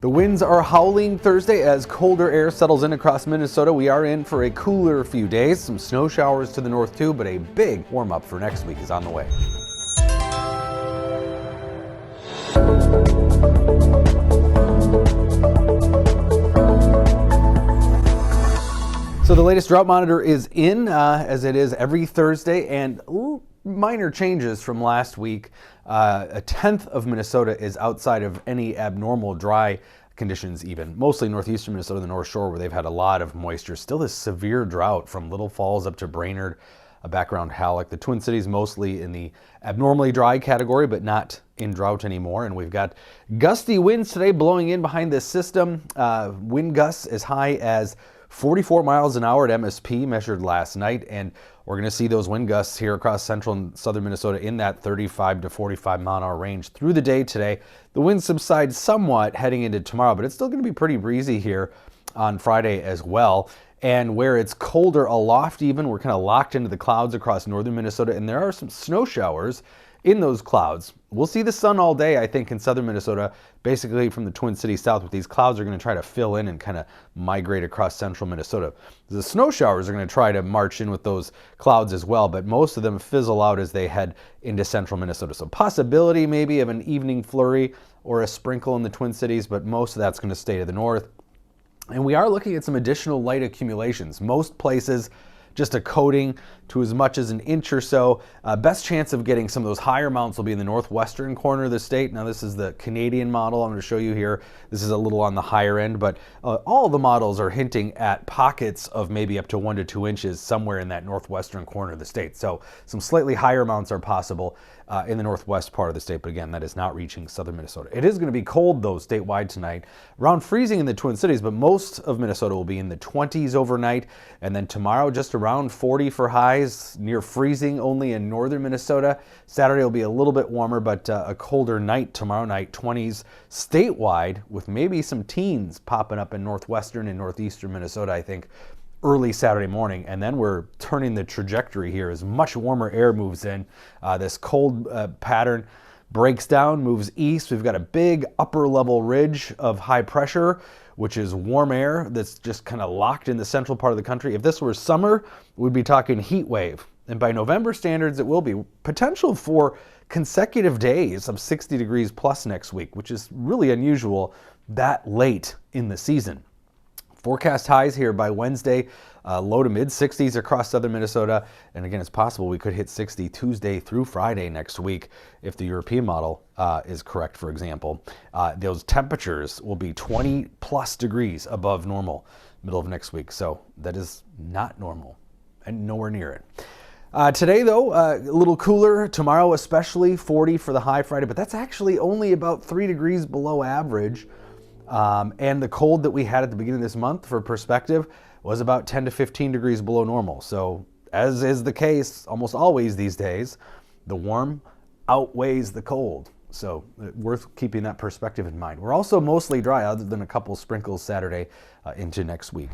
The winds are howling Thursday as colder air settles in across Minnesota. We are in for a cooler few days. Some snow showers to the north too, but a big warm up for next week is on the way. So the latest drought monitor is in, as it is every Thursday, and minor changes from last week. A tenth of Minnesota is outside of any abnormal dry conditions even. Mostly northeastern Minnesota, the North Shore, where they've had a lot of moisture. Still this severe drought from Little Falls up to Brainerd, back around Halleck. The Twin Cities mostly in the abnormally dry category, but not in drought anymore. And we've got gusty winds today blowing in behind this system. Wind gusts as high as 44 miles an hour at MSP measured last night, and we're going to see those wind gusts here across central and southern Minnesota in that 35 to 45 mile an hour range through the day today. The winds subside somewhat heading into tomorrow, but it's still going to be pretty breezy here on Friday as well. And where it's colder aloft even, we're kind of locked into the clouds across northern Minnesota, and there are some snow showers in those clouds. We'll see the sun all day, I think, in southern Minnesota, basically from the Twin Cities south, but these clouds are going to try to fill in and kind of migrate across central Minnesota. The snow showers are going to try to march in with those clouds as well, but most of them fizzle out as they head into central Minnesota. So possibility maybe of an evening flurry or a sprinkle in the Twin Cities, but most of that's going to stay to the north. And we are looking at some additional light accumulations. Most places, just a coating to as much as an inch or so. Best chance of getting some of those higher amounts will be in the northwestern corner of the state. Now this is the Canadian model I'm going to show you here. This is a little on the higher end, but all the models are hinting at pockets of maybe up to 1 to 2 inches somewhere in that northwestern corner of the state. So some slightly higher amounts are possible in the northwest part of the state, but again, that is not reaching southern Minnesota. It is going to be cold though statewide tonight, around freezing in the Twin Cities, but most of Minnesota will be in the 20s overnight, and then tomorrow just around 40 for highs, near freezing only in northern Minnesota. Saturday will be a little bit warmer, but a colder night tomorrow night, 20s statewide, with maybe some teens popping up in northwestern and northeastern Minnesota, I think, early Saturday morning. And then we're turning the trajectory here as much warmer air moves in. This cold pattern breaks down, moves east. We've got a big upper level ridge of high pressure, which is warm air that's just kind of locked in the central part of the country. If this were summer, we'd be talking heat wave. And by November standards, it will be potential for consecutive days of 60 degrees plus next week, which is really unusual that late in the season. Forecast highs here by Wednesday, low to mid 60s across southern Minnesota. And again, it's possible we could hit 60 Tuesday through Friday next week if the European model is correct, for example. Those temperatures will be 20 plus degrees above normal middle of next week. So that is not normal and nowhere near it. Today, though, a little cooler. Tomorrow, especially 40 for the high Friday, but that's actually only about 3 degrees below average. And the cold that we had at the beginning of this month, for perspective, was about 10 to 15 degrees below normal. So, as is the case almost always these days, the warm outweighs the cold. So, worth keeping that perspective in mind. We're also mostly dry, other than a couple sprinkles Saturday into next week.